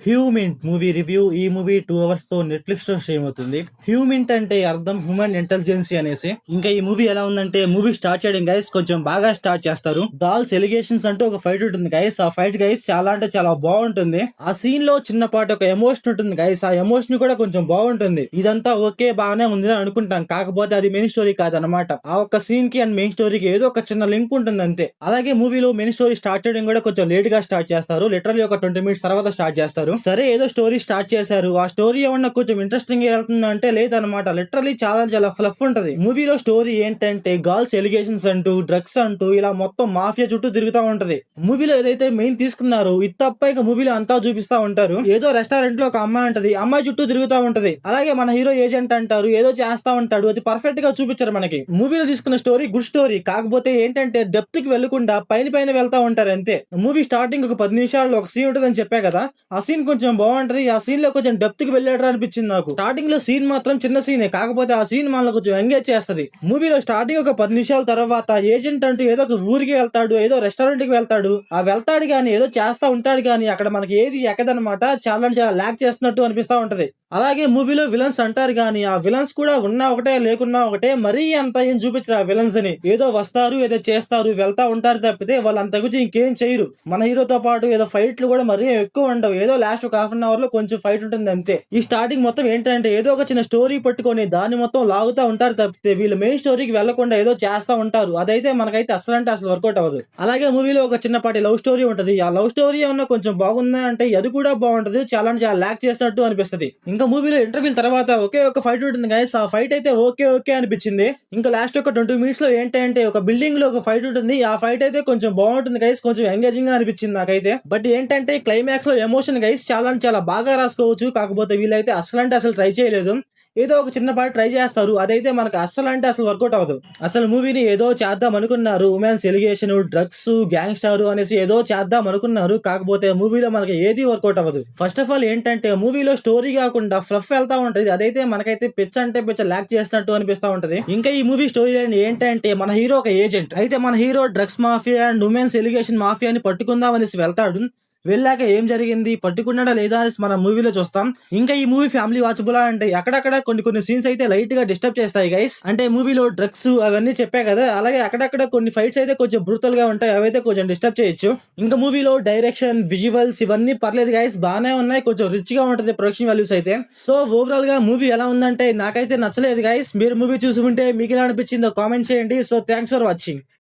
హ్యూమింట్ movie review. ఈ movie 2 hours తో Netflix లో స్ట్రీమ్ అవుతుంది. హ్యూమింట్ అంటే అర్థం హ్యూమన్ ఇంటెలిజెన్సీ అనేసి. ఇంకా ఈ మూవీ ఎలా ఉందంటే, మూవీ స్టార్ట్ చేయడం గైస్ కొంచెం బాగా స్టార్ట్ చేస్తారు. గర్ల్స్ ఎలిగేషన్స్ అంటూ ఒక ఫైట్ ఉంటుంది గైస్. ఆ ఫైట్ గైస్ చాలా అంటే చాలా బాగుంటుంది. ఆ సీన్ లో చిన్నపాటి ఒక ఎమోషన్ ఉంటుంది గైస్. ఆ ఎమోషన్ కూడా కొంచెం బాగుంటుంది. ఇదంతా ఓకే బాగానే ఉంది అని అనుకుంటాం, కాకపోతే అది మెయిన్ స్టోరీ కాదనమాట. ఆ ఒక్క సీన్ కి అండ్ మెయిన్ స్టోరీకి ఏదో ఒక చిన్న లింక్ ఉంటుంది అంతే. అలాగే మూవీలో మెయిన్ స్టోరీ స్టార్ట్ చేయడం కూడా కొంచెం లేట్ గా స్టార్ట్ చేస్తారు. లిటరల్లీ ఒక 20 మినిట్స్ తర్వాత స్టార్ట్ చేస్తారు. సరే ఏదో స్టోరీ స్టార్ట్ చేశారు, ఆ స్టోరీ ఏమన్నా కొంచెం ఇంట్రెస్టింగ్ వెళ్తుంది అంటే లేదనమాట. లిటరల్లీ చాలా చాలా ఫ్లఫ్ ఉంటది. మూవీలో స్టోరీ ఏంటంటే గర్ల్స్ ఎలిగేషన్స్ అంటూ, డ్రగ్స్ అంటూ ఇలా మొత్తం మాఫియా చుట్టూ తిరుగుతా ఉంటది. మూవీలో ఏదైతే మెయిన్ తీసుకున్నారో ఇది తప్ప ఇక మూవీలో అంతా చూపిస్తా ఉంటారు. ఏదో రెస్టారెంట్ లో ఒక అమ్మాయి ఉంటది, అమ్మాయి చుట్టూ తిరుగుతా ఉంటది. అలాగే మన హీరో ఏజెంట్ అంటారు, ఏదో చేస్తా ఉంటాడు. అది పర్ఫెక్ట్ గా చూపించారు మనకి. మూవీలో తీసుకున్న స్టోరీ గుడ్ స్టోరీ, కాకపోతే ఏంటంటే డెప్త్ కి వెళ్లకుండా పైన పైన వెళ్తా ఉంటారు అంతే. మూవీ స్టార్టింగ్ ఒక 10 నిమిషాల్లో ఒక సీన్ ఉంటుందని చెప్పా కదా, ఆ సీన్ కొంచెం బాగుంటది. ఆ సీన్ లో కొంచెం డెప్త్ కి వెళ్ళాడు అనిపించింది నాకు. స్టార్టింగ్ లో సీన్ మాత్రం చిన్న సీనే, కాకపోతే ఆ సీన్ మనలో కొంచెం ఎంగేజ్ చేస్తది. మూవీలో స్టార్టింగ్ ఒక 10 నిమిషాల తర్వాత ఏజెంట్ అంటూ ఏదో ఒక ఊరికి వెళ్తాడు, ఏదో రెస్టారెంట్ కి వెళ్తాడు. ఆ వెళ్తాడు గానీ ఏదో చేస్తా ఉంటాడు గానీ అక్కడ మనకి ఏది ఎక్కదనమాట. చాలా అంటే చాలా ల్యాక్ చేస్తున్నట్టు అనిపిస్తా ఉంటది. అలాగే మూవీలో విలన్స్ అంటారు గానీ ఆ విలన్స్ కూడా ఉన్నా ఒకటే లేకున్నా ఒకటే. మరీ అంత ఏం చూపించరు ఆ విలన్స్ ని. ఏదో వస్తారు, ఏదో చేస్తారు, వెళ్తా ఉంటారు తప్పితే వాళ్ళు అంత గురించి ఇంకేం చేయరు. మన హీరోతో పాటు ఏదో ఫైట్లు కూడా మరీ ఎక్కువ ఉండవు. ఏదో లాస్ట్ ఒక హాఫ్ అన్ అవర్ లో కొంచెం ఫైట్ ఉంటుంది అంతే. ఈ స్టార్టింగ్ మొత్తం ఏంటంటే ఏదో ఒక చిన్న స్టోరీ పట్టుకొని దాన్ని మొత్తం లాగుతా ఉంటారు తప్పితే వీళ్ళు మెయిన్ స్టోరీకి వెళ్లకుండా ఏదో చేస్తా ఉంటారు. అదైతే మనకైతే అసలు అంటే అసలు వర్కౌట్ అవ్వదు. అలాగే మూవీలో ఒక చిన్నపాటి లవ్ స్టోరీ ఉంటది. ఆ లవ్ స్టోరీ ఏమన్నా కొంచెం బాగుందా అంటే అది కూడా బాగుంటది. చాలా అంటే చాలా ల్యాక్ చేసినట్టు అనిపిస్తది. ఇంకా మూవీలో ఇంటర్వ్యూల తర్వాత ఒకే ఒక ఫైట్ ఉంటుంది గైస్. ఆ ఫైట్ అయితే ఓకే ఓకే అనిపించింది. ఇంకా లాస్ట్ ఒక 20 మినిట్స్ లో ఏంటంటే ఒక బిల్డింగ్ లో ఒక ఫైట్ ఉంటుంది. ఆ ఫైట్ అయితే కొంచెం బాగుంటుంది గైస్, కొంచెం ఎంగేజింగ్ గా అనిపించింది నాకైతే. బట్ ఏంటంటే క్లైమాక్స్ లో ఎమోషన్ గైస్ చాలా అంటే చాలా బాగా రాసుకోవచ్చు, కాకపోతే వీళ్ళైతే అసలు అంటే అసలు ట్రై చేయలేదు. ఏదో ఒక చిన్న పాట ట్రై చేస్తారు, అదైతే మనకు అస్సలు అంటే అసలు వర్కౌట్ అవ్వదు. అసలు మూవీని ఏదో చేద్దాం అనుకున్నారు, women's allegation, drugs, gang star అనేసి ఏదో చేద్దాం అనుకున్నారు, కాకపోతే మూవీలో మనకి ఏది వర్కౌట్ అవ్వదు. ఫస్ట్ ఆఫ్ ఆల్ ఏంటంటే మూవీలో స్టోరీ కాకుండా ఫ్లఫ్ వెళ్తా ఉంటది. అదైతే మనకైతే పిచ్చ అంటే పిచ్చ ల్యాక్ చేసినట్టు అనిపిస్తా ఉంటది. ఇంకా ఈ మూవీ స్టోరీ లైన్ ఏంటంటే మన హీరో ఒక ఏజెంట్ అయితే మన hero drugs mafia and women's allegation మాఫియాని పట్టుకుందాం అనేసి వెళ్తాడు. వెళ్ళాక ఏం జరిగింది, పట్టుకున్నాడా లేదా అనేసి మనం మూవీలో చూస్తాం. ఇంకా ఈ మూవీ ఫ్యామిలీ వాచబులా అంటే అక్కడక్కడ కొన్ని సీన్స్ అయితే లైట్ గా డిస్టర్బ్ చేస్తాయి గైస్. అంటే మూవీలో డ్రగ్స్ అవన్నీ చెప్పా కదా, అలాగే అక్కడక్కడ కొన్ని ఫైట్స్ అయితే కొంచెం బ్రూటల్ గా ఉంటాయి, అవైతే కొంచెం డిస్టర్బ్ చేయొచ్చు. ఇంకా మూవీలో డైరెక్షన్, విజువల్స్ ఇవన్నీ పర్లేదు గైస్, బాగానే ఉన్నాయి. కొంచెం రిచ్ గా ఉంటది ప్రొడక్షన్ వాల్యూస్ అయితే. సో ఓవరాల్ గా మూవీ ఎలా ఉందంటే నాకైతే నచ్చలేదు గైస్. మీరు మూవీ చూసుకుంటే మీకు ఎలా అనిపించిందో కామెంట్ చేయండి. So thanks for watching.